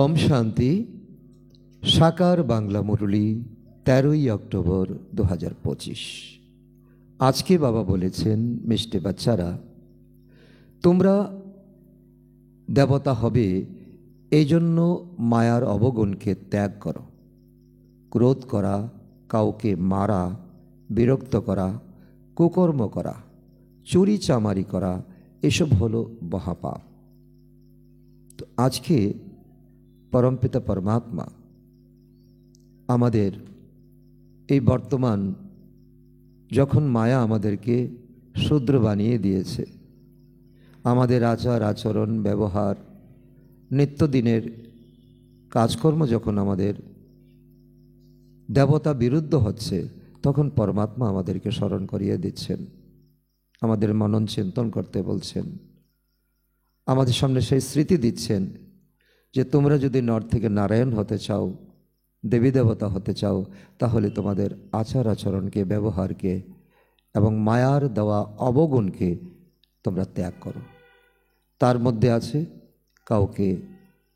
ওম শান্তি। সাকার বাংলা মুরলী 13ই অক্টোবর 2025। আজকে বাবা বলেছেন, মিষ্টি বাচ্চারা, তোমরা দেবতা হবে এই জন্য মায়ার অবগুণকে ত্যাগ করো। ক্রোধ করা, কাউকে মারা, বিরক্ত করা, কুকর্ম করা, চুরি চামারি করা, এসব হলো মহাপাপ। তো আজকে পরমপিতা পরমাত্মা আমাদের এই বর্তমান যখন মায়া আমাদেরকে শূদ্র বানিয়ে দিয়েছে, আমাদের আচার আচরণ ব্যবহার নিত্যদিনের কাজকর্ম যখন আমাদের দেবতা বিরুদ্ধ হচ্ছে, তখন পরমাত্মা আমাদেরকে স্মরণ করিয়ে দিচ্ছেন, আমাদের মনন চিন্তন করতে বলছেন, আমাদের সামনে সেই স্মৃতি দিচ্ছেন যে তোমরা যদি নর থেকে নারায়ণ হতে চাও, দেবী দেবতা হতে চাও, তাহলে তোমাদের আচার আচরণকে, ব্যবহারকে এবং মায়ার দেওয়া অবগুণকে তোমরা ত্যাগ করো। তার মধ্যে আছে কাউকে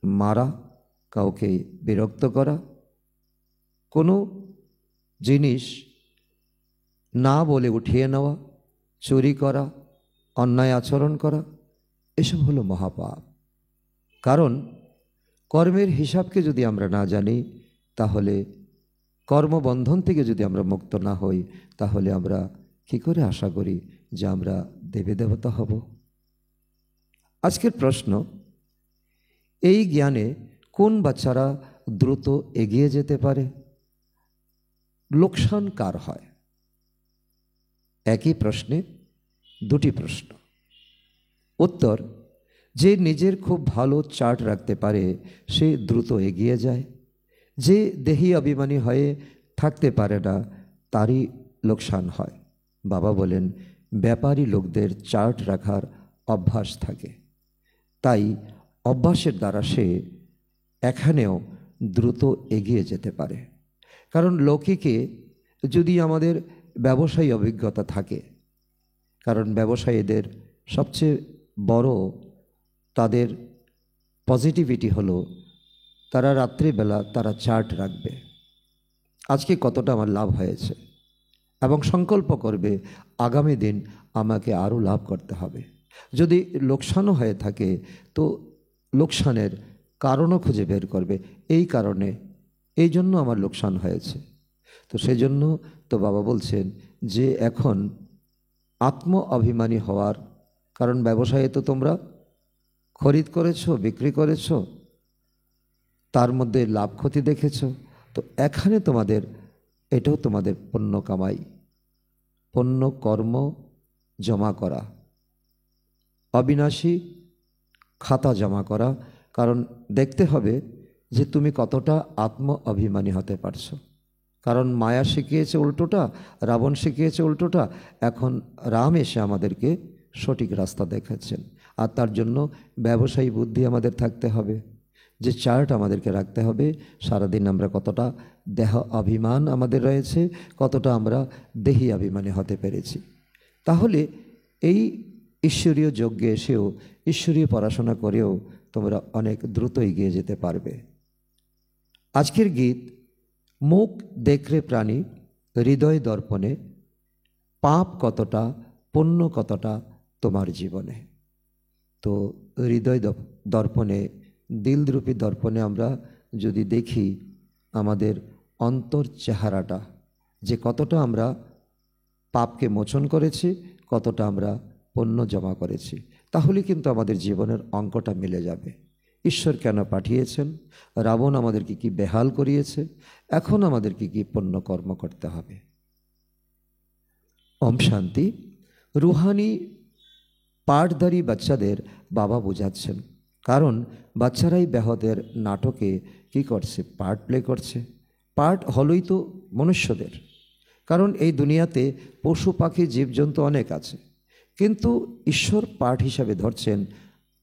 মারা, কাউকে বিরক্ত করা, কোনো জিনিস না বলে উঠিয়ে নেওয়া, চুরি করা, অন্যায় আচরণ করা, এসব হলো মহাপাপ। কারণ কর্মের হিসাবকে যদি আমরা না জানি, তাহলে কর্মবন্ধন থেকে যদি আমরা মুক্ত না হই, তাহলে আমরা কী করে আশা করি যে আমরা দেবী দেবতা হব? আজকের প্রশ্ন, এই জ্ঞানে কোন বাচ্চারা দ্রুত এগিয়ে যেতে পারে? লোকসান কার হয়? একই প্রশ্নে দুটি প্রশ্ন। উত্তর, যে নিজের খুব ভালো চার্ট রাখতে পারে সে দ্রুত এগিয়ে যায়। যে দেহি অভিমানী হয়ে থাকতে পারে না, তারই লোকসান হয়। বাবা বলেন, ব্যাপারী লোকদের চার্ট রাখার অভ্যাস থাকে, তাই অভ্যাসের দ্বারা সে এখানেও দ্রুত এগিয়ে যেতে পারে। কারণ লৌকিকে যদি আমাদের ব্যবসায়ী অভিজ্ঞতা থাকে, কারণ ব্যবসায়ীদের সবচেয়ে বড় তাদের পজিটিভিটি হলো তারা রাত্রিবেলা তারা চার্ট রাখবে, আজকে কতটা আমার লাভ হয়েছে, এবং সংকল্প করবে আগামী দিন আমাকে আরও লাভ করতে হবে। যদি লোকসানও হয়ে থাকে তো লোকসানের কারণও খুঁজে বের করবে, এই কারণে এই জন্য আমার লোকসান হয়েছে। তো সেজন্য তো বাবা বলছেন যে এখন আত্ম অভিমানী হওয়ার, কারণ ব্যবসায়ে তো তোমরা খরিদ করেছো, বিক্রি করেছো, তার মধ্যে লাভ ক্ষতি দেখেছো, তো এখানে তোমাদের এটাও তোমাদের পুণ্য কামাই, পুণ্য কর্ম জমা করা, অবিনাশী খাতা জমা করা। কারণ দেখতে হবে যে তুমি কতটা আত্ম অভিমানী হতে পারছো। কারণ মায়া শিখিয়েছে উল্টোটা, রাবণ শিখিয়েছে উল্টোটা, এখন রাম এসে আমাদেরকে সঠিক রাস্তা দেখাচ্ছেন। আর তার জন্য ব্যবসায়ী বুদ্ধি আমাদের থাকতে হবে, যে চার্ট আমাদেরকে রাখতে হবে সারাদিন আমরা কতটা দেহ অভিমান আমাদের রয়েছে, কতটা আমরা দেহি অভিমানী হতে পেরেছি। তাহলে এই ঈশ্বরীয় যজ্ঞে এসেও, ঈশ্বরীয় পড়াশোনা করেও তোমরা অনেক দ্রুত এগিয়ে যেতে পারবে। আজকের গীত, মুখ দেখরে প্রাণী হৃদয় দর্পণে, পাপ কতটা পুণ্য কতটা তোমার জীবনে। তো হৃদয় দর্পণে, দিলরূপী দর্পণে আমরা যদি দেখি আমাদের অন্তর চেহারাটা, যে কতটা আমরা পাপকে মোচন করেছি, কতটা আমরা পুণ্য জমা করেছি, তাহলে কিন্তু আমাদের জীবনের অঙ্কটা মিলে যাবে। ঈশ্বর কেন পাঠিয়েছেন, রাবণ আমাদেরকে কি বেহাল করিয়েছে, এখন আমাদেরকে কি পুণ্য কর্ম করতে হবে। ওম শান্তি। রুহানি পাঠধারী বাচ্চাদের বাবা বোঝাচ্ছেন, কারণ বাচ্চারাই ব্যাহতের নাটকে কি করছে, পার্ট প্লে করছে। পার্ট হলোই তো মনুষ্যদের, কারণ এই দুনিয়াতে পশু পাখি জীবজন্তু অনেক আছে, কিন্তু ঈশ্বর পাঠ হিসাবে ধরছেন,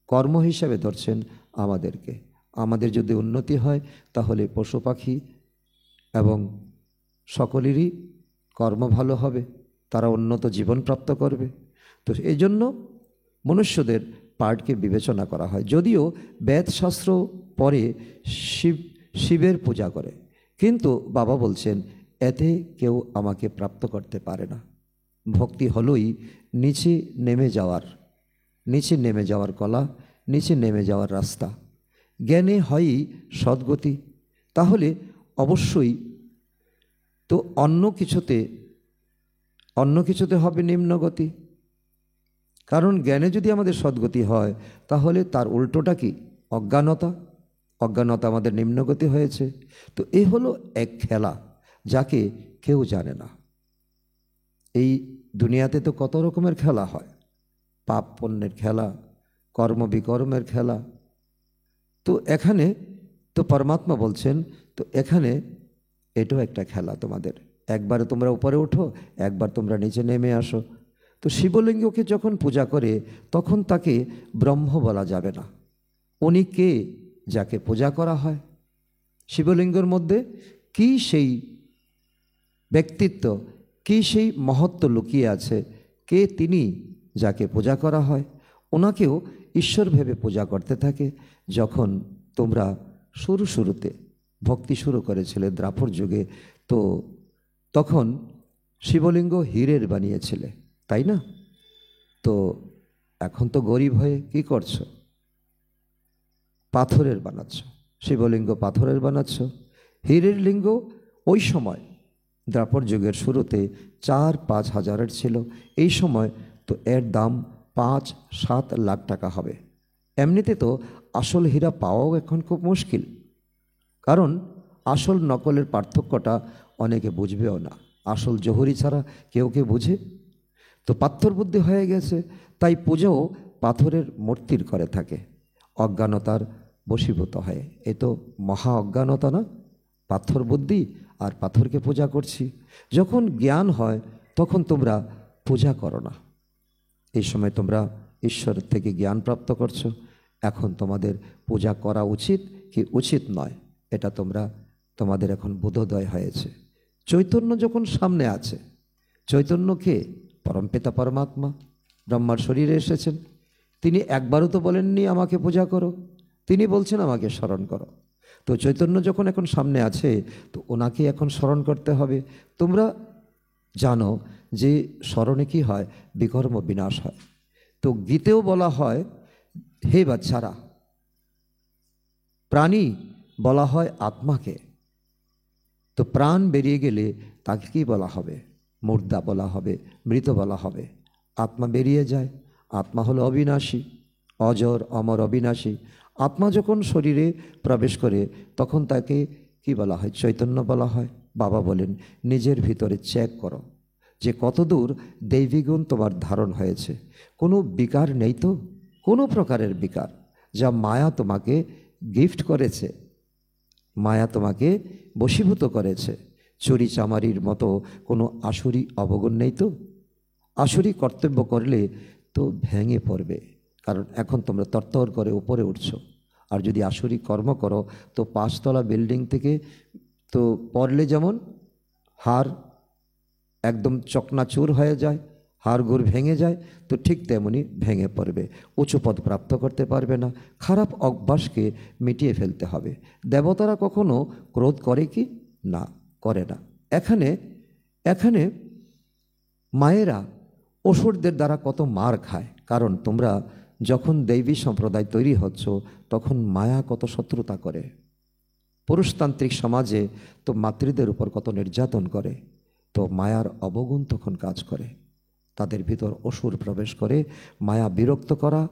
কর্ম হিসাবে ধরছেন আমাদেরকে। আমাদের যদি উন্নতি হয় তাহলে পশু পাখি এবং সকলেরই কর্ম ভালো হবে, তারা উন্নত জীবন প্রাপ্ত করবে। তো এই জন্য মনুষ্যদের পার্টকে বিবেচনা করা হয়। যদিও বেদশাস্ত্র পরে শিবের পূজা করে, কিন্তু বাবা বলছেন এতে কেউ আমাকে প্রাপ্ত করতে পারে না। ভক্তি হলোই নিচে নেমে যাওয়ার কলা, নিচে নেমে যাওয়ার রাস্তা। জ্ঞানে হয়ই সদ্গতি। তাহলে অবশ্যই তো অন্য কিছুতে হবে নিম্নগতি। কারণ জ্ঞানে যদি আমাদের সদ্গতি হয়, তাহলে তার উল্টোটা কি? অজ্ঞানতা আমাদের নিম্নগতি হয়েছে। তো এই হলো এক খেলা, যাকে কেউ জানে না। এই দুনিয়াতে তো কত রকমের খেলা হয়, পাপ পুণ্যের খেলা, কর্ম বিকর্মের খেলা। তো এখানে তো পরমাত্মা বলছেন, তো এখানে এটাও একটা খেলা তোমাদের। একবার তোমরা উপরে ওঠো, একবার তোমরা নিচে নেমে আসো। তো শিবলিঙ্গকে যখন পূজা করে, তখন তাকে ব্রহ্ম বলা যাবে না। উনি কে যাকে পূজা করা হয়? শিবলিঙ্গের মধ্যে কি সেই ব্যক্তিত্ব, কি সেই মহত্ব লুকিয়ে আছে? কে তিনি যাকে পূজা করা হয়? ওনাকেও ঈশ্বর ভেবে পূজা করতে থাকে। যখন তোমরা শুরুতে ভক্তি শুরু করেছিলে দ্রাপর যুগে, তো তখন শিবলিঙ্গ হীরের বানিয়েছিলে, তাই না? তো এখন তো গরিব হয়ে কি করছো? পাথরের বানাচ্ছ। শিবলিঙ্গ পাথরের বানাচ্ছ। হীরের লিঙ্গ ওই সময় দ্রাপর যুগের শুরুতে 4-5 হাজারের ছিল। এই সময় তো এর দাম 5-7 লাখ টাকা হবে। এমনিতে তো আসল হীরা পাওয়াও এখন খুব মুশকিল, কারণ আসল নকলের পার্থক্যটা অনেকে বুঝবেও না। আসল জহুরি ছাড়া কেউ বুঝে? তো পাথর বুদ্ধি হয়ে গেছে, তাই পুজোও পাথরের মূর্তির করে থাকে, অজ্ঞানতার বশীভূত হয়ে। এ তো মহা অজ্ঞানতা না? পাথর বুদ্ধি আর পাথরকে পূজা করছি। যখন জ্ঞান হয় তখন তোমরা পূজা করো না। এই সময় তোমরা ঈশ্বর থেকে জ্ঞান প্রাপ্ত করছো। এখন তোমাদের পূজা করা উচিত কি উচিত নয়, এটা তোমাদের এখন বোধোদয় হয়েছে। চৈতন্য যখন সামনে আছে, চৈতন্য কে? পরমপিতা পরমাত্মা ব্রহ্মার শরীরে এসেছেন। তিনি একবারও তো বলেননি আমাকে পূজা করো, তিনি বলছেন আমাকে স্মরণ করো। তো চৈতন্য যখন এখন সামনে আছে, তো ওনাকে এখন স্মরণ করতে হবে। তোমরা জানো যে স্মরণে কি হয়? বিকর্ম বিনাশ হয়। তো গীতেও বলা হয়, হে বাচ্চারা, প্রাণী বলা হয় আত্মাকে। তো প্রাণ বেরিয়ে গেলে তাকে কি বলা হবে? মুর্দা বলা হবে, মৃত বলা হবে। আত্মা বেরিয়ে যায়। আত্মা হলো অবিনাশী, অজর অমর অবিনাশী। আত্মা যখন শরীরে প্রবেশ করে, তখন তাকে কি বলা হয়? চৈতন্য বলা হয়। বাবা বলেন, নিজের ভিতরে চেক করো যে কতদূর দৈবী গুণ তোমার ধারণ হয়েছে। কোনো বিকার নেই তো? কোনো প্রকারের বিকার, যা মায়া তোমাকে গিফট করেছে, মায়া তোমাকে বশীভূত করেছে। চুরি চামারির মতো কোনো আসুরি অবগুণ নেই তো? আসুরি কর্তব্য করলে তো ভেঙে পড়বে, কারণ এখন তোমরা তরতর করে উপরে উঠছো। আর যদি আসুরি কর্ম করো, তো 5তলা বিল্ডিং থেকে তো পড়লে যেমন হাড় একদম চকনাচুর হয়ে যায়, হাড়গোড় ভেঙে যায়, তো ঠিক তেমনি ভেঙে পড়বে। উঁচু পদ প্রাপ্ত করতে পারবে না। খারাপ অভ্যাসকে মিটিয়ে ফেলতে হবে। দেবতারা কখনো ক্রোধ করে কি? না, করে না। এখানে মায়েরা অসুরদের দ্বারা কত মার খায়, কারণ তোমরা যখন দৈবী সম্প্রদায় তৈরি হচ্ছ, তখন মায়া কত শত্রুতা করে। পুরুষতান্ত্রিক সমাজে তো মাতৃদের উপর কত নির্যাতন করে। তো মায়ার অবগুণ তখন কাজ করে, তাদের ভিতর অসুর প্রবেশ করে। মায়া বিরক্ত করা,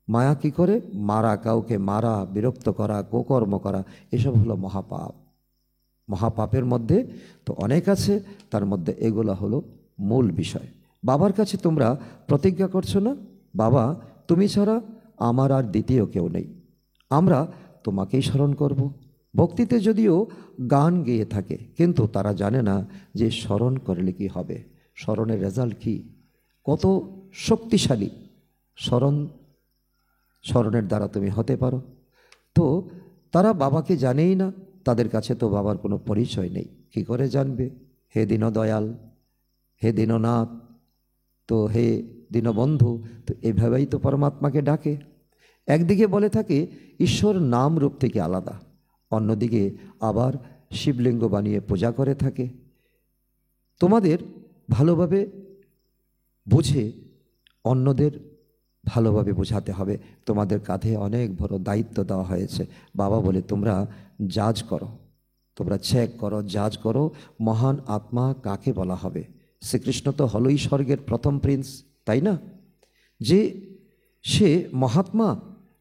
মায়া কি করে? মারা, কাউকে মারা, বিরক্ত করা, কুকর্ম করা, এসব হলো মহাপাপ। মহাপাপের মধ্যে তো অনেক আছে, তার মধ্যে এগুলো হলো মূল বিষয়। বাবার কাছে তোমরা প্রতিজ্ঞা করছো না, বাবা তুমি ছাড়া আমার আর দ্বিতীয় কেউ নেই, আমরা তোমাকেই স্মরণ করব। ভক্তিতে যদিও গান গেয়ে থাকে, কিন্তু তারা জানে না যে স্মরণ করলে কি হবে, স্মরণের রেজাল্ট কি, কত শক্তিশালী স্মরণের দ্বারা তুমি হতে পারো। তো তারা বাবাকে জানেই না, তাদের কাছে তো বাবার কোনো পরিচয় নেই, কি করে জানবে? হে দীনদয়াল, হে দীননাথ, তো হে দীনবন্ধু, তো এভাবেই তো পরমাত্মাকে ডাকে। একদিকে বলে থাকে ঈশ্বর নাম রূপ থেকে আলাদা, অন্যদিকে আবার শিবলিঙ্গ বানিয়ে পূজা করে থাকে। তোমাদের ভালোভাবে বুঝে অন্যদের ভালোভাবে বোঝাতে হবে। তোমাদের কাঁধে অনেক বড় দায়িত্ব দেওয়া হয়েছে। বাবা বলে তোমরা জাজ করো, তোমরা চেক করো, জাজ করো মহান আত্মা কাকে বলা হবে। শ্রীকৃষ্ণ তো হলোই স্বর্গের প্রথম প্রিন্স, তাই না? যে সে মহাত্মা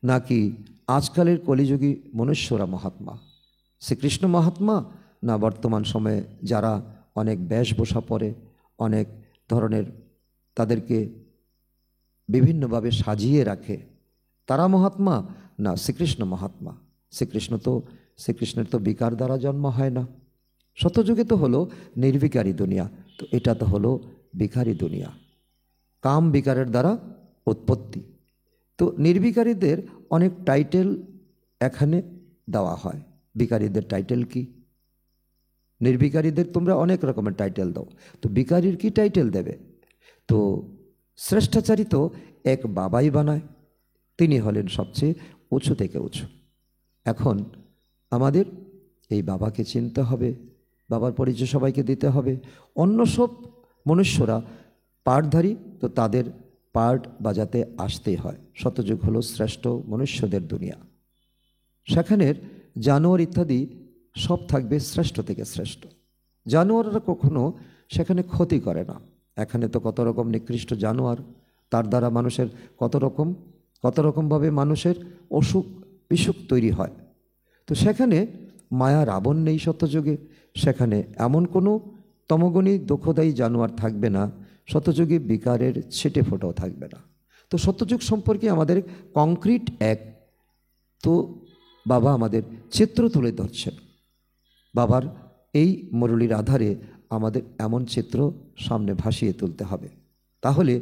নাকি আজকালের কলিযুগী মনুষ্যরা মহাত্মা? শ্রীকৃষ্ণ মহাত্মা না বর্তমান সময়ে যারা অনেক বেশভূষা পরে, অনেক ধরনের তাদেরকে বিভিন্নভাবে সাজিয়ে রাখে, তারা মহাত্মা? না, শ্রীকৃষ্ণ মহাত্মা। শ্রীকৃষ্ণের তো বিকার দ্বারা জন্ম হয় না। সত্যযুগে তো হলো নির্বিকারী দুনিয়া, তো এটা তো হলো বিকারী দুনিয়া, কাম বিকারের দ্বারা উৎপত্তি। তো নির্বিকারীদের অনেক টাইটেল এখানে দেওয়া হয়। বিকারীদের টাইটেল কি? নির্বিকারীদের তোমরা অনেক রকমের টাইটেল দাও, তো বিকারীর কি টাইটেল দেবে? তো শ্রেষ্ঠাচারী তো এক বাবাই বানায়, তিনি হলেন সবচেয়ে উঁচু থেকে উঁচু। এখন আমাদের এই বাবাকে চিনতে হবে, বাবার পরিচয় সবাইকে দিতে হবে। অন্য সব মনুষ্যরা পাঠধারী, তো তাদের পাঠ বাজাতে আসতেই হয়। সত্যযুগ হলো শ্রেষ্ঠ মনুষ্যদের দুনিয়া। সেখানের জানোয়ার ইত্যাদি সব থাকবে শ্রেষ্ঠ থেকে শ্রেষ্ঠ। জানোয়াররা কখনো সেখানে ক্ষতি করে না। এখানে তো কত রকম নিকৃষ্ট জানোয়ার, তার দ্বারা মানুষের কত রকমভাবে মানুষের অসুখ বিসুখ তৈরি হয়। তো সেখানে মায়ার আবন নেই সত্যযুগে। সেখানে এমন কোনো তমগুণী দুঃখদায়ী জানোয়ার থাকবে না, সত্যযুগে বিকারের ছিটে ফোটাও থাকবে না। তো সত্যযুগ সম্পর্কে আমাদের কংক্রিট এক তো বাবা আমাদের চিত্র তুলে ধরছেন। বাবার এই মুরলির আধারে আমাদের এমন চিত্র সামনে ভাসিয়ে তুলতে হবে। তাহলে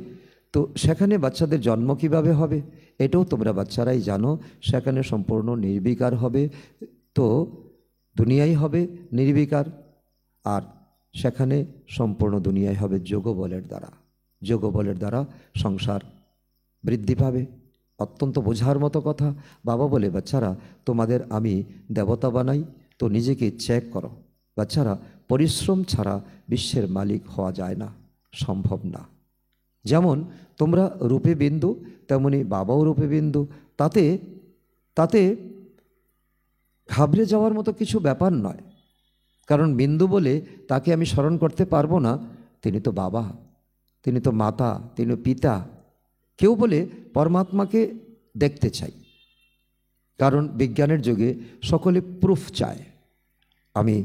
তো সেখানে বাচ্চাদের জন্ম কিভাবে হবে এটাও তোমরা বাচ্চারাই জানো। সেখানে সম্পূর্ণ নির্বিকার হবে, তো দুনিয়াই হবে নির্বিকার। আর সেখানে সম্পূর্ণ দুনিয়ায় হবে যোগবলের দ্বারা। যোগবলের দ্বারা সংসার বৃদ্ধি পাবে। অত্যন্ত বোঝার মতো কথা। বাবা বলে বাচ্চারা তোমাদের আমি দেবতা বানাই, তো নিজেকে চেক করো। বাচ্চারা পরিশ্রম ছাড়া বিশ্বের মালিক হওয়া যায় না, সম্ভব না। যেমন তোমরা রূপে বিন্দু, তেমনি বাবাও রূপে বিন্দু। তাতে ঘাবড়ে যাওয়ার মতো কিছু ব্যাপার নয়, কারণ বিন্দু বলে তাকে আমি স্মরণ করতে পারবো না। তিনি তো বাবা, তিনি তো মাতা, তিনি পিতা। কেউ বলে পরমাত্মাকে দেখতে চাই, কারণ বিজ্ঞানের যুগে সকলে প্রুফ চায়। আমি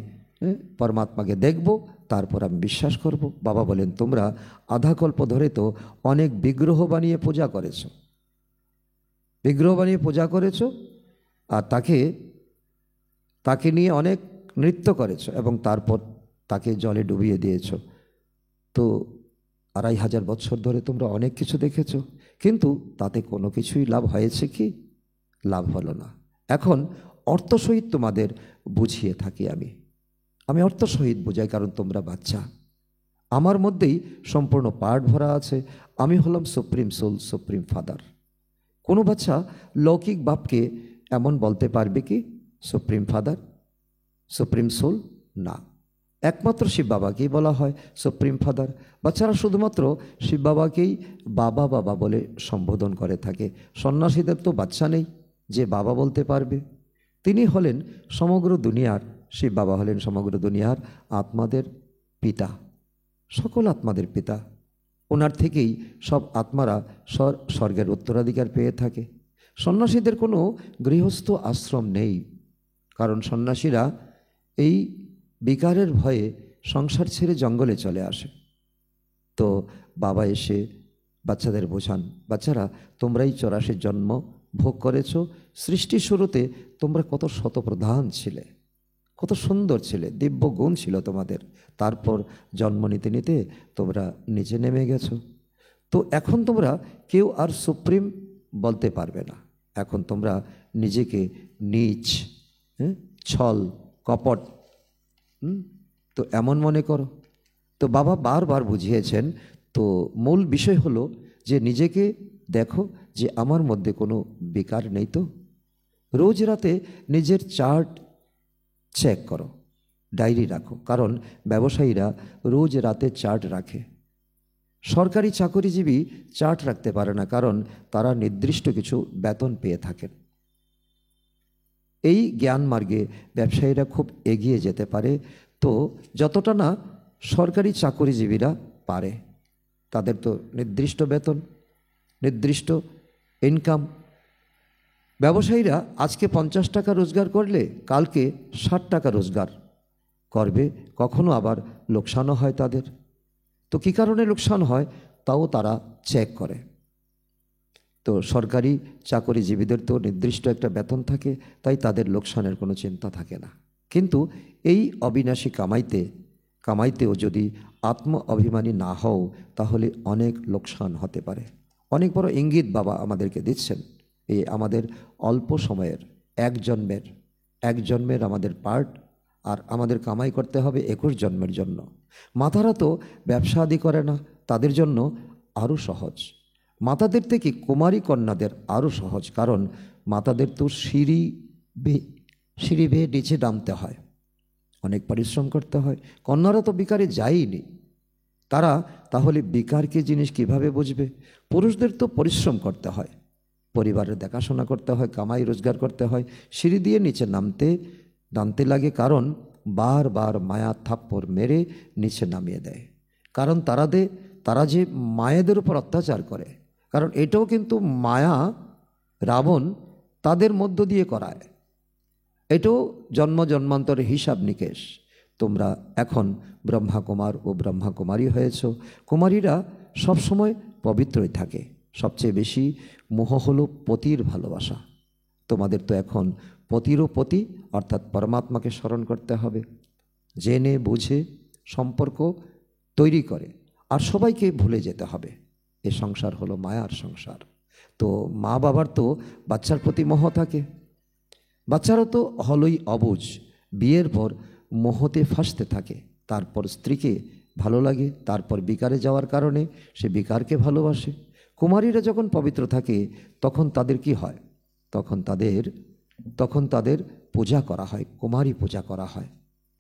পরমাত্মাকে দেখব, তারপর আমি বিশ্বাস করব। বাবা বলেন তোমরা আধা কল্প ধরে তো অনেক বিগ্রহ বানিয়ে পূজা করেছ, আর তাকে নিয়ে অনেক নৃত্য করেছ এবং তারপর তাকে জলে ডুবিয়ে দিয়েছ। তো 2500 বছর ধরে তোমরা অনেক কিছু দেখেছ, কিন্তু তাতে কোনো কিছুই লাভ হয়েছে কি? লাভ হলো না। এখন অর্থসহিত তোমাদের বুঝিয়ে থাকি আমি অর্থসহিত বোঝাই, কারণ তোমরা বাচ্চা। আমার মধ্যেই সম্পূর্ণ পার্ট ভরা আছে। আমি হলাম সুপ্রিম সোল, সুপ্রিম ফাদার। কোনো বাচ্চা লৌকিক বাপকে এমন বলতে পারবে কি সুপ্রিম ফাদার, সুপ্রিম সোল? না, একমাত্র শিব বাবাকেই বলা হয় সুপ্রিম ফাদার। বাচ্চারা শুধুমাত্র শিব বাবাকেই বাবা বাবা বলে সম্বোধন করে থাকে। সন্ন্যাসীদের তো বাচ্চা নেই যে বাবা বলতে পারবে। তিনি হলেন সমগ্র দুনিয়ার, শিব বাবা হলেন সমগ্র দুনিয়ার আত্মাদের পিতা, সকল আত্মাদের পিতা। ওনার থেকেই সব আত্মারা স্বর্গের উত্তরাধিকার পেয়ে থাকে। সন্ন্যাসীদের কোনো গৃহস্থ আশ্রম নেই, কারণ সন্ন্যাসীরা এই বিকারের ভয়ে সংসার ছেড়ে জঙ্গলে চলে আসে। তো বাবা এসে বাচ্চাদের বোঝান, বাচ্চারা তোমরাই 84 জন্ম ভোগ করেছ। সৃষ্টির শুরুতে তোমরা কত শতপ্রধান ছিলে, কত সুন্দর ছিলে, দিব্য গুণ ছিল তোমাদের। তারপর জন্ম নিতে নিতে তোমরা নিচে নেমে গেছো। তো এখন তোমরা কেউ আর সুপ্রিম বলতে পারবে না। এখন তোমরা নিজেকে নীচ, ছল, কপট তো এমন মনে করো। তো বাবা বারবার বুঝিয়েছেন। তো মূল বিষয় হলো যে নিজেকে দেখো যে আমার মধ্যে কোনো বিকার নেই তো। রোজ রাতে নিজের চার্ট চেক করো, ডায়েরি রাখো, কারণ ব্যবসায়ীরা রোজ রাতে চার্ট রাখে। সরকারি চাকরিজীবী চার্ট রাখতে পারে না, কারণ তারা নির্দিষ্ট কিছু বেতন পেয়ে থাকেন। এই জ্ঞান মার্গে ব্যবসায়ীরা খুব এগিয়ে যেতে পারে, তো যতটা না সরকারি চাকরিজীবীরা পারে। তাদের তো নির্দিষ্ট বেতন, নির্দিষ্ট ইনকাম। ব্যবসায়ীরা আজকে 50 টাকা রোজগার করলে কালকে 60 টাকা রোজগার করবে, কখনো আবার লোকসানও হয় তাদের। তো কী কারণে লোকসান হয় তাও তারা চেক করে। তো সরকারি চাকরিজীবীদের তো নির্দিষ্ট একটা বেতন থাকে, তাই তাদের লোকসানের কোনো চিন্তা থাকে না। কিন্তু এই অবিনাশী কামাইতেও যদি আত্ম অভিমানী না হও, তাহলে অনেক লোকসান হতে পারে। অনেক বড় ইঙ্গিত বাবা আমাদেরকে দিচ্ছেন। এই আমাদের অল্প সময়ের এক জন্মের আমাদের পার্ট, আর আমাদের কামাই করতে হবে 21 জন্মের জন্য। মাতারা তো ব্যবসা আদি করে না, তাদের জন্য আরও সহজ। মাতাদের থেকে কুমারী কন্যাদের আরও সহজ, কারণ মাতাদের তো সিঁড়ি বেয়ে নিচে নামতে হয়, অনেক পরিশ্রম করতে হয়। কন্যারা তো বিকারে যায়নি, তারা তাহলে বিকার কি জিনিস কিভাবে বুঝবে? পুরুষদের তো পরিশ্রম করতে হয়, পরিবারের দেখাশোনা করতে হয়, কামাই রোজগার করতে হয়, সিঁড়ি দিয়ে নিচে নামতে লাগে, কারণ বারবার মায়া থাপ্পড় মেরে নিচে নামিয়ে দেয়। কারণ তারা যে মায়েদের উপর অত্যাচার করে, কারণ এটাও কিন্তু মায়া, রাবণ তাদের মধ্য দিয়ে করায়। এটাও জন্মান্তরের হিসাব নিকেশ। তোমরা এখন ব্রহ্মাকুমার ও ব্রহ্মাকুমারী হয়েছ। কুমারীরা সবসময় পবিত্রই থাকে। সবচেয়ে বেশি মোহ হলো পতির ভালোবাসা। তোমাদের তো এখন পতিরও পতি, অর্থাৎ পরমাত্মাকে স্মরণ করতে হবে। জেনে বুঝে সম্পর্ক তৈরি করে আর সবাইকে ভুলে যেতে হবে। এ সংসার হলো মায়ার সংসার। তো মা বাবার তো বাচ্চার প্রতি মোহ থাকে, বাচ্চারা তো হলোই অবুঝ। বিয়ের পর মোহতে ফাঁসতে থাকে, তারপর স্ত্রীকে ভালো লাগে, তারপর বিকারে যাওয়ার কারণে সে বিকারকে ভালোবাসে। কুমারীরা যখন পবিত্র থাকে তখন তাদের কি হয়? তখন তাদের পূজা করা হয়, কুমারী পূজা করা হয়।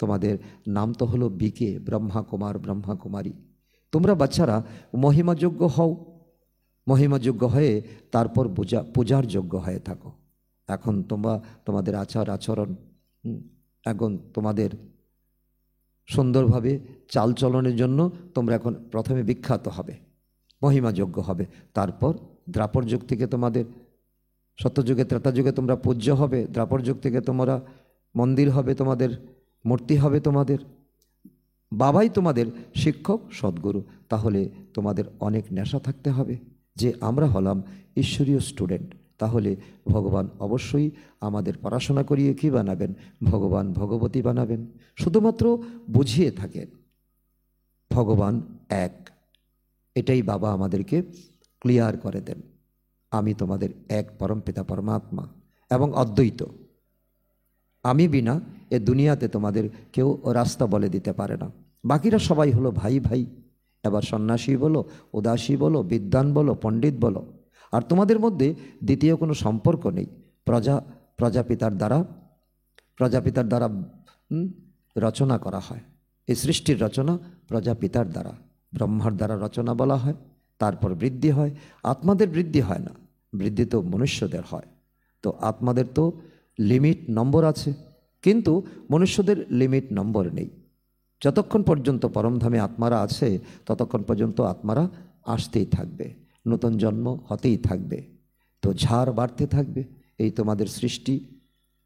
তোমাদের নাম তো হলো বিকে, ব্রহ্মাকুমার ব্রহ্মাকুমারী। তোমরা বাচ্চারা মহিমাযোগ্য হও, মহিমাযোগ্য হয়ে তারপর পূজার যোগ্য হয়ে থাকো। এখন তোমাদের আচরণ, এখন তোমাদের সুন্দরভাবে চালচলনের জন্য তোমরা এখন প্রথমে বিখ্যাত হবে, মহিমাযোগ্য হবে। তারপর দ্রাপর যুগ থেকে তোমাদের, সত্যযুগে ত্রেতাযুগে তোমরা পূজ্য হবে, দ্রাপর যুগ থেকে তোমরা মন্দির হবে, তোমাদের মূর্তি হবে, তোমাদের বাবাই তোমাদের শিক্ষক সদ্গুরু। তাহলে তোমাদের অনেক নেশা থাকতে হবে যে আমরা হলাম ঈশ্বরীয় স্টুডেন্ট। তাহলে ভগবান অবশ্যই আমাদের পড়াশোনা করিয়ে কী বানাবেন? ভগবান ভগবতী বানাবেন। শুধুমাত্র বুঝিয়ে থাকেন ভগবান এক, এটাই বাবা আমাদেরকে ক্লিয়ার করে দেন। আমি তোমাদের এক পরমপিতা পরমাত্মা এবং অদ্বৈত। আমি বিনা এ দুনিয়াতে তোমাদের কেউ রাস্তা বলে দিতে পারে না। বাকিরা সবাই হলো ভাই ভাই। এবার সন্ন্যাসী বলো, উদাসী বলো, বিদ্বান বলো, পণ্ডিত বলো, আর তোমাদের মধ্যে দ্বিতীয় কোনো সম্পর্ক নেই। প্রজাপিতার দ্বারা রচনা করা হয়। এই সৃষ্টির রচনা প্রজাপিতার দ্বারা, ব্রহ্মার দ্বারা রচনা বলা হয়। তারপর বৃদ্ধি হয়। আত্মাদের বৃদ্ধি হয় না, বৃদ্ধি তো মনুষ্যদের হয়। তো আত্মাদের তো লিমিট নম্বর আছে, কিন্তু মনুষ্যদের লিমিট নম্বর নেই। যতক্ষণ পর্যন্ত পরমধামে আত্মারা আছে ততক্ষণ পর্যন্ত আত্মারা আসতেই থাকবে, নতুন জন্ম হতেই থাকবে। তো ঝাড় বাড়তে থাকবে। এই তোমাদের সৃষ্টি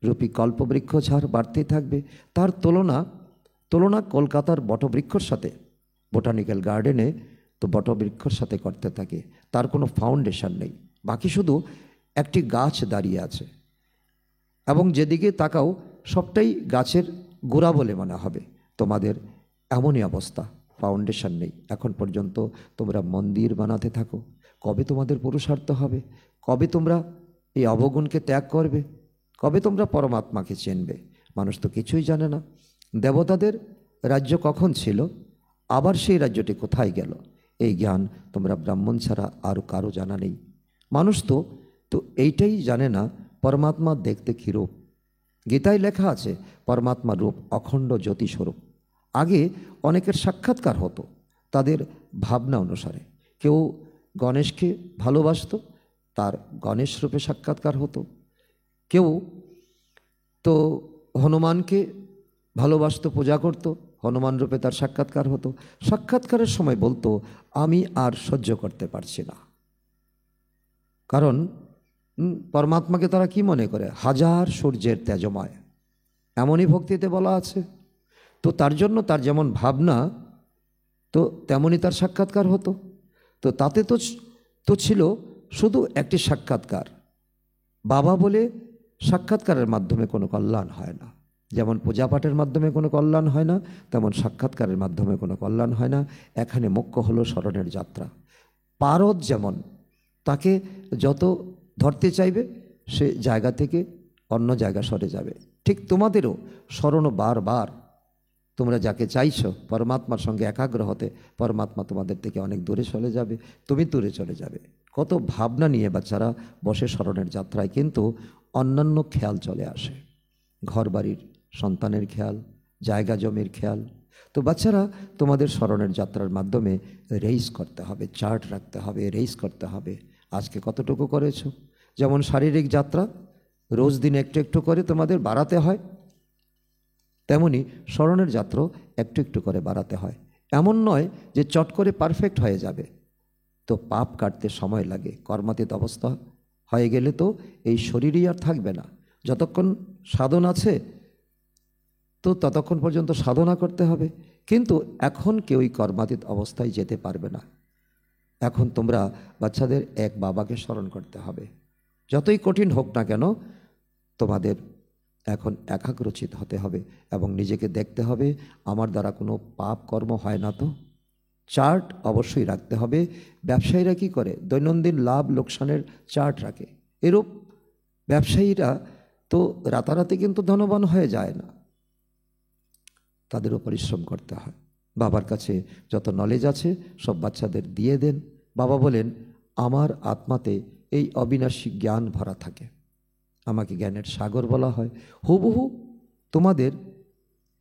রূপী কল্পবৃক্ষ ঝাড় বাড়তেই থাকবে। তার তুলনা কলকাতার বটবৃক্ষর সাথে, বোটানিক্যাল গার্ডেনে তো বটবৃক্ষর সাথে করতে থাকে। তার কোনো ফাউন্ডেশন নেই, বাকি শুধু একটি গাছ দাঁড়িয়ে আছে এবং যেদিকে তাকাও সবটাই গাছের গোড়া বলে মনে হবে। তোমাদের এমনই অবস্থা, ফাউন্ডেশন নেই। এখন পর্যন্ত তোমরা মন্দির বানাতে থাকো। কবে তোমাদের পুরুষার্থ হবে? কবে তোমরা এই অবগুণকে ত্যাগ করবে? কবে তোমরা পরমাত্মাকে চিনবে? মানুষ তো কিছুই জানে না। দেবতাদের রাজ্য কখন ছিল, আবার সেই রাজ্যটি কোথায় গেল, এই জ্ঞান তোমরা ব্রাহ্মণ ছাড়া আর কারো জানা নেই। মানুষ তো তো এইটাই জানে না পরমাত্মা দেখতে কীরূপ। গীতায় লেখা আছে পরমাত্মার রূপ অখণ্ড জ্যোতিস্বরূপ। আগে অনেকের সাক্ষাৎকার হতো তাদের ভাবনা অনুসারে। কেউ গণেশকে ভালোবাসত, তার গণেশ রূপে সাক্ষাৎকার হতো। কেউ তো হনুমানকে ভালোবাসত, পূজা করত, হনুমান রূপে তার সাক্ষাৎকার হতো। সাক্ষাৎকারের সময় বলতো আমি আর সহ্য করতে পারছি না, কারণ পরমাত্মাকে তারা কি মনে করে হাজার সূর্যের তেজময়, এমনই ভক্তিতে বলা আছে। তো তার জন্য তার যেমন ভাবনা তো তেমনই তার সাক্ষাৎকার হতো। তো তাতে তো ছিল শুধু একটি সাক্ষাৎকার। বাবা বলে সাক্ষাৎকারের মাধ্যমে কোনো কল্যাণ হয় না। যেমন পূজাপাঠের মাধ্যমে কোনো কল্যাণ হয় না, তেমন সাক্ষাৎকারের মাধ্যমে কোনো কল্যাণ হয় না। এখানে মুখ্য হলো স্মরণের যাত্রা। পারদ যেমন তাকে যত ধরতে চাইবে সে জায়গা থেকে অন্য জায়গা সরে যাবে, ঠিক তোমাদেরও স্মরণ বারবার। তোমরা যাকে চাইছো পরমাত্মার সঙ্গে একাগ্র হতে, পরমাত্মা তোমাদের থেকে অনেক দূরে চলে যাবে, তুমি দূরে চলে যাবে। কত ভাবনা নিয়ে বাচ্চারা বসে স্মরণের যাত্রায়, কিন্তু অন্যান্য খেয়াল চলে আসে, ঘর বাড়ির সন্তানের খেয়াল, জায়গা জমির খেয়াল। তো বাচ্চারা তোমাদের স্মরণের যাত্রার মাধ্যমে রেইস করতে হবে, চার্ট রাখতে হবে, রেইস করতে হবে আজকে কতটুকু করেছো। যেমন শারীরিক যাত্রা রোজ দিন একটু একটু করে তোমাদের বাড়াতে হয়, তেমনি স্মরণের যাত্রা একটু একটু করে বাড়াতে হয়। এমন নয় যে চট করে পারফেক্ট হয়ে যাবে, তো পাপ কাটতে সময় লাগে। কর্মাতীত অবস্থা হয়ে গেলে তো এই শরীরই আর থাকবে না। যতক্ষণ সাধন আছে তো ততক্ষণ পর্যন্ত সাধনা করতে হবে, কিন্তু এখন কেউই কর্মাতীত অবস্থায় যেতে পারবে না। এখন তোমরা বাচ্চাদের এক বাবাকে স্মরণ করতে হবে, যতই কঠিন হোক না কেন তোমাদের এখন একাগ্রচিত হতে হবে এবং নিজেকে দেখতে হবে আমার দ্বারা কোনো পাপ কর্ম হয় না তো। চার্ট অবশ্যই রাখতে হবে। ব্যবসায়ীরা কি করে দৈনন্দিন লাভ লোকসানের চার্ট রাখে। এরূপ ব্যবসায়ীরা তো রাতারাতি কিন্তু ধনবান হয়ে যায় না, তাদেরও পরিশ্রম করতে হয়। বাবার কাছে যত নলেজ আছে সব বাচ্চাদের দিয়ে দেন। বাবা বলেন আমার আত্মাতে এই অবিনাশী জ্ঞান ভরা থাকে, আমাকে জ্ঞানের সাগর বলা হয়। হুবহু তোমাদের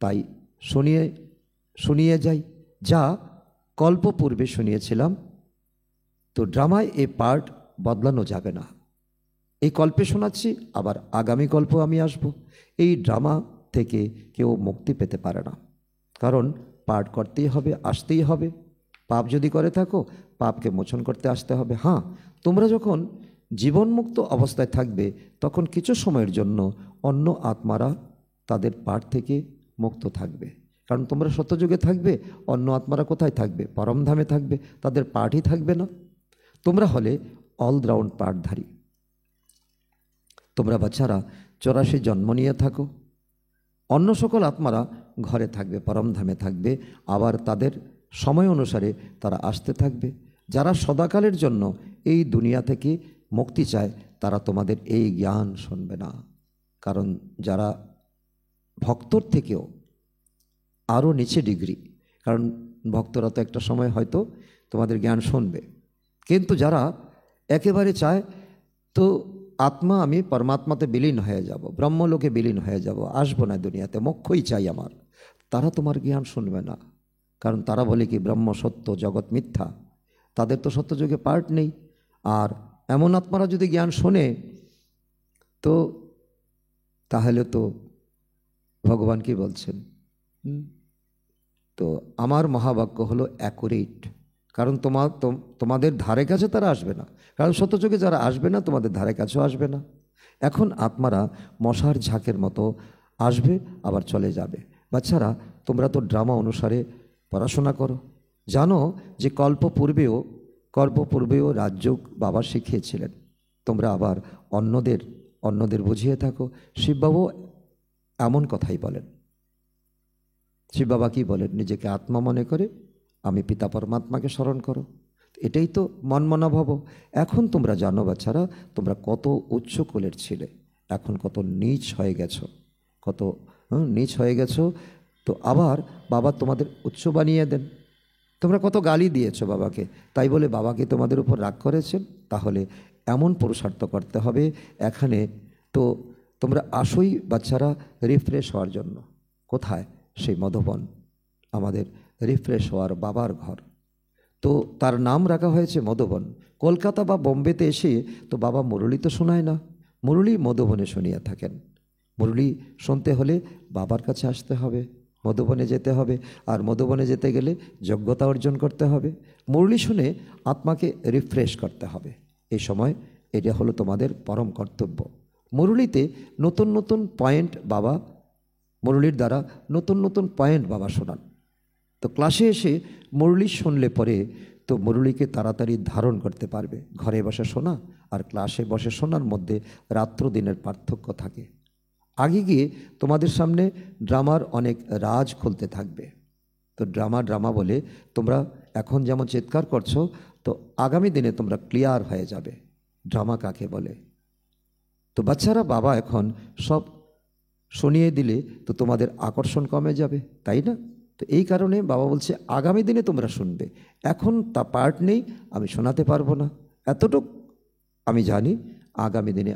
তাই শুনিয়ে যাই যা কল্প পূর্বে শুনিয়েছিলাম। তো ড্রামায় এই পার্ট বদলানো যাবে না। এই কল্পে শোনাচ্ছি, আবার আগামী কল্প আমি আসব। এই ড্রামা থেকে কেউ মুক্তি পেতে পারে না, কারণ পাঠ করতেই হবে, আসতেই হবে। পাপ যদি করে থাকো পাপকে মোচন করতে আসতে হবে। হ্যাঁ, তোমরা যখন জীবনমুক্ত অবস্থায় থাকবে তখন কিছু সময়ের জন্য অন্য আত্মারা তাদের পাঠ থেকে মুক্ত থাকবে, কারণ তোমরা সত্যযুগে থাকবে। অন্য আত্মারা কোথায় থাকবে? পরমধামে থাকবে, তাদের পাঠই থাকবে না। তোমরা হলে অলরাউন্ড পাঠধারী। তোমরা বাচ্চারা 84 জন্ম নিয়ে থাকো, অন্য সকল আত্মারা ঘরে থাকবে, পরমধামে থাকবে, আবার তাদের সময় অনুসারে তারা আসতে থাকবে। যারা সদাকালের জন্য এই দুনিয়া থেকে মুক্তি চায় তারা তোমাদের এই জ্ঞান শুনবে না, কারণ যারা ভক্তর থেকেও আরও নিচে ডিগ্রি, কারণ ভক্তরা তো একটা সময় হয়তো তোমাদের জ্ঞান শুনবে, কিন্তু যারা একেবারে চায় তো আত্মা আমি পরমাত্মাতে বিলীন হয়ে যাব, ব্রহ্মলোকে বিলীন হয়ে যাব, আসবো না দুনিয়াতে, মোক্ষই চাই আমার, তারা তোমার জ্ঞান শুনবে না। কারণ তারা বলে কি ব্রহ্ম সত্য, জগৎ মিথ্যা, তাদের তো সত্যযুগে পার্ট নেই। আর এমন আত্মারা যদি জ্ঞান শোনে তো তাহলে তো ভগবান কি বলছেন, তো আমার মহাবাক্য হলো অ্যাকুরেট, কারণ তোমাদের ধারে কাছে তারা আসবে না, কারণ সত্যযুগে যারা আসবে না তোমাদের ধারে কাছেও আসবে না। এখন আত্মারা মশার ঝাঁকের মতো আসবে আবার চলে যাবে। বাচ্চারা তোমরা তো ড্রামা অনুসারে পড়াশোনা করো, জানো যে কল্প পূর্বেও রাজযোগ বাবা শিখিয়েছিলেন। তোমরা আবার অন্যদের বুঝিয়ে থাকো। শিববাবু এমন কথাই বলেন। শিব বাবা কি বলেন? নিজেকে আত্মা মনে করে আমি পিতা পরমাত্মাকে স্মরণ করো। এটাই তো মনমনা ভব। এখন তোমরা জানো বাচ্চারা তোমরা কত উচ্চ কোলের ছিলে, এখন কত নীচ হয়ে গেছো, কত নীচ হয়ে গেছো। তো আবার বাবা তোমাদের উচ্চ বানিয়ে দেন। তোমরা কত গালি দিয়েছো বাবাকে, তাই বলে বাবাকে তোমাদের উপর রাগ করেছেন? তাহলে এমন পুরুষার্থ করতে হবে। এখানে তো তোমরা আসোই বাচ্চারা রিফ্রেশ হওয়ার জন্য। কোথায়? সেই মধুবন, আমাদের রিফ্রেশ হওয়ার বাবার ঘর। তো তার নাম রাখা হয়েছে মধুবন। কলকাতা বা বোম্বেতে এসে তো বাবা মুরলী তো শোনায় না, মুরলী মধুবনে শুনিয়া থাকেন। মুরলী শুনতে হলে বাবার কাছে আসতে হবে, মধুবনে যেতে হবে। আর মধুবনে যেতে গেলে যোগ্যতা অর্জন করতে হবে। মুরলী শুনে আত্মাকে রিফ্রেশ করতে হবে। এই সময় এটা হলো তোমাদের পরম কর্তব্য। মুরলীতে নতুন নতুন পয়েন্ট বাবা, মুরলীর দ্বারা নতুন নতুন পয়েন্ট বাবা শোনান। তো ক্লাসে এসে মুরলী শুনলে পরে তো মুরলীকে তাড়াতাড়ি ধারণ করতে পারবে। ঘরে বসে শোনা আর ক্লাসে বসে শোনার মধ্যে রাত্র দিনের পার্থক্য থাকে। আগে গিয়ে তোমাদের সামনে ড্রামার অনেক রাজ খুলতে থাকবে। তো ড্রামা বলে তোমরা এখন যেমন চিৎকার করছো, তো আগামী দিনে তোমরা ক্লিয়ার হয়ে যাবে ড্রামা কাকে বলে। তো বাচ্চারা বাবা এখন সব শুনিয়ে দিলে তো তোমাদের আকর্ষণ কমে যাবে, তাই না? তো এই কারণে বাবা বলছে আগামী দিনে তোমরা শুনবে। এখন তা পার্ট নেই, আমি শোনাতে পারবো না। এতটুক আমি জানি, আগামী দিনে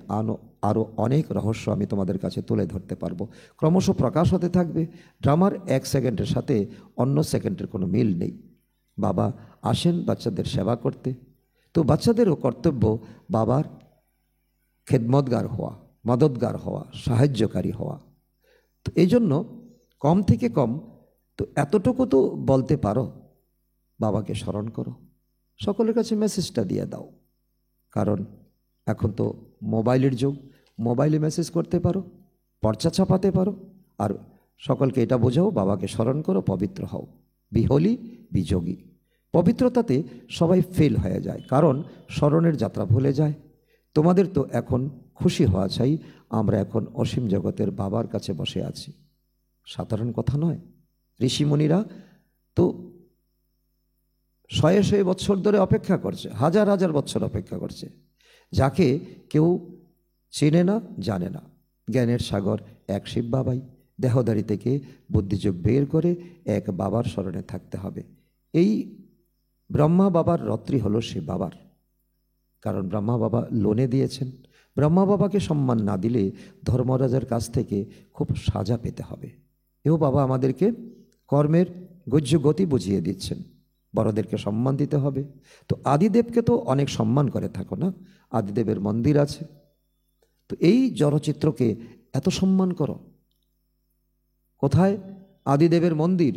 আরও অনেক রহস্য আমি তোমাদের কাছে তুলে ধরতে পারবো। ক্রমশ প্রকাশ হতে থাকবে। ড্রামার এক সেকেন্ডের সাথে অন্য সেকেন্ডের কোনো মিল নেই। বাবা আসেন বাচ্চাদের সেবা করতে। তো বাচ্চাদেরও কর্তব্য বাবার খেদমতগার হওয়া, মদতগার হওয়া, সাহায্যকারী হওয়া। তো এই জন্য কম থেকে কম তো এতটুকু তো বলতে পারো, বাবাকে স্মরণ করো, সকলের কাছে মেসেজটা দিয়ে দাও। কারণ এখন তো মোবাইলের যুগ, মোবাইলে মেসেজ করতে পারো, পর্চা ছাপাতে পারো। আর সকলকে এটা বোঝাও, বাবাকে স্মরণ করো, পবিত্র হও। বিহলি বিযোগী। পবিত্রতাতে সবাই ফেল হয়ে যায়, কারণ স্মরণের যাত্রা ভুলে যায়। তোমাদের তো এখন খুশি হওয়া চাই, আমরা এখন অসীম জগতের বাবার কাছে বসে আছি। সাধারণ কথা নয়। ঋষিমুনিরা তো শয়ে শয়ে বৎসর ধরে অপেক্ষা করছে, হাজার হাজার বৎসর অপেক্ষা করছে, যাকে কেউ চেনে না, জানে না। জ্ঞানের সাগর এক শিব বাবাই। দেহদারি থেকে বুদ্ধিযোগ বের করে এক বাবার স্মরণে থাকতে হবে। এই ব্রহ্মা বাবার রত্রি হলো শিব বাবার। কারণ ব্রহ্মা বাবা লোনে দিয়েছেন। ব্রহ্মা বাবাকে সম্মান না দিলে ধর্মরাজার কাছ থেকে খুব সাজা পেতে হবে। এও বাবা আমাদেরকে কর্মের গহ্য গতি বুঝিয়ে দিচ্ছেন। বড়দেরকে সম্মান দিতে হবে। তো আদিদেবকে তো অনেক সম্মান করে থাকো না, আদিদেবের মন্দির আছে। তো এই জড়চিত্রকে এত সম্মান করো। কোথায় আদিদেবের মন্দির?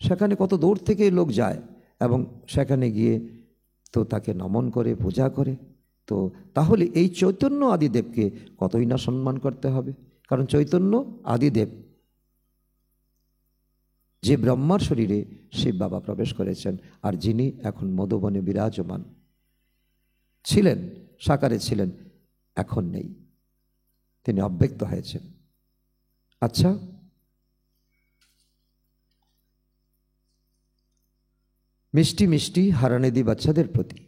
সেখানে কত দূর থেকে লোক যায় এবং সেখানে গিয়ে তো তাকে নমন করে, পূজা করে। তো তাহলে এই চৈতন্য আদিদেবকে কতই না সম্মান করতে হবে। কারণ চৈতন্য আদিদেব, যে ব্রহ্মার শরীরে শিব বাবা প্রবেশ করেছেন, আর যিনি এখন মধুবনে বিরাজমান ছিলেন, সাকারে ছিলেন, এখন নেই, তিনি অব্যক্ত হয়েছেন। আচ্ছা, মিষ্টি মিষ্টি হারানেদি বাচ্চাদের প্রতি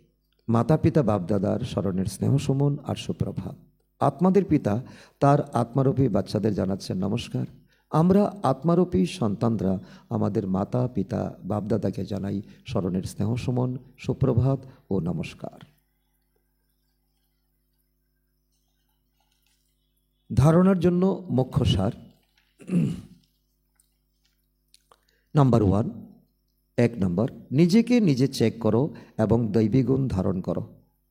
মাতা পিতা বাপদাদার স্মরণের স্নেহ সুমন আর সুপ্রভাত। আত্মাদের পিতা তার আত্মারূপী বাচ্চাদের জানাচ্ছেন নমস্কার। আমরা আত্মারূপী সন্তানরা আমাদের মাতা পিতা বাপদাদাকে জানাই স্মরণের স্নেহ সুমন, সুপ্রভাত ও নমস্কার। ধারণার জন্য মুখ্য সার। নাম্বার 1, 1 নম্বর, নিজেকে নিজে চেক করো এবং দৈবী গুণ ধারণ করো।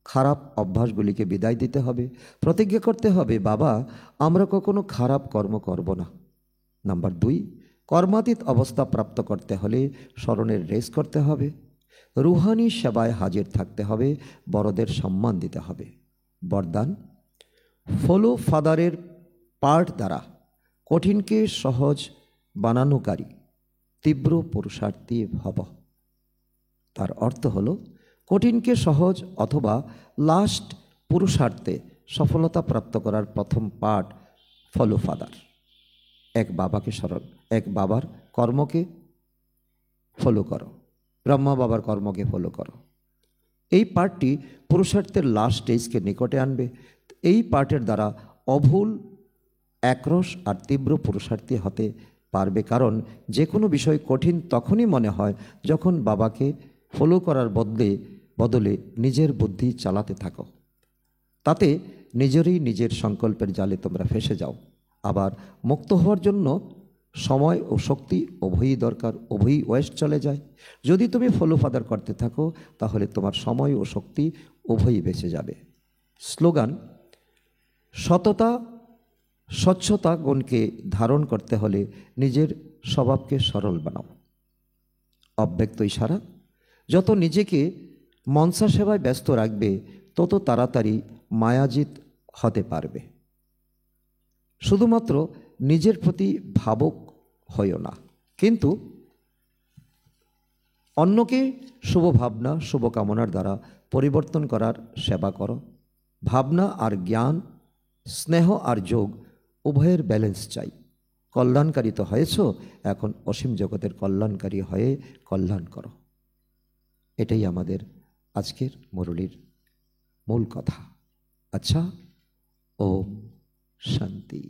খারাপ অভ্যাসগুলিকে বিদায় দিতে হবে। প্রতিজ্ঞা করতে হবে, বাবা আমরা কখনো খারাপ কর্ম করব না। নাম্বার 2, কর্মাতীত অবস্থা প্রাপ্ত করতে হলে স্মরণের রেস করতে হবে। রুহানি সেবায় হাজির থাকতে হবে। বড়দের সম্মান দিতে হবে। বরদান, ফলো ফাদারের পার্ট দ্বারা কঠিনকে সহজ বানানোকারী তীব্র পুরুষার্থী ভব। তার অর্থ হলো কঠিনকে সহজ অথবা লাস্ট পুরুষার্থে সফলতা প্রাপ্ত করার প্রথম পার্ট ফলো ফাদার। এক বাবাকে স্মরণ, এক বাবার কর্মকে ফলো করো, ব্রহ্মা বাবার কর্মকে ফলো করো। এই পার্টটি পুরুষার্থের লাস্ট স্টেজকে নিকটে আনবে। এই পার্টের দ্বারা অভুল, একরস আর তীব্র পুরুষার্থী হতে পারবে। কারণ যে কোনো বিষয় কঠিন তখনই মনে হয় যখন বাবাকে ফলো করার বদলে নিজের বুদ্ধি চালাতে থাকো। তাতে নিজের সংকল্পের জালে তোমরা ফেসে যাও। আবার মুক্ত হওয়ার জন্য সময় ও শক্তি উভয়ই দরকার, উভয়ই ওয়েস্ট চলে যায়। যদি তুমি ফলো ফাদার করতে থাকো তাহলে তোমার সময় ও শক্তি উভয়ই বেঁচে যাবে। স্লোগান: সততা স্বচ্ছতা গুণকে ধারণ করতে হলে নিজের স্বভাবকে সরল বানাও। অব্যক্ত ইশারা: যত নিজেকে মনসা সেবায় ব্যস্ত রাখবে তত তাড়াতাড়ি মায়াজিত হতে পারবে। শুধুমাত্র নিজের প্রতি ভাবুক হইও না, কিন্তু অন্যকে শুভ ভাবনা শুভকামনার দ্বারা পরিবর্তন করার সেবা করো। ভাবনা আর জ্ঞান, স্নেহ আর যোগ উভয়ের ব্যালেন্স চাই। কল্যাণকারী তো হয়েছ, এখন অসীম জগতের কল্যাণকারী হয়ে কল্যাণ করো। এটাই আমাদের আজকের মুরলির মূল কথা। আচ্ছা, ওম শান্তি।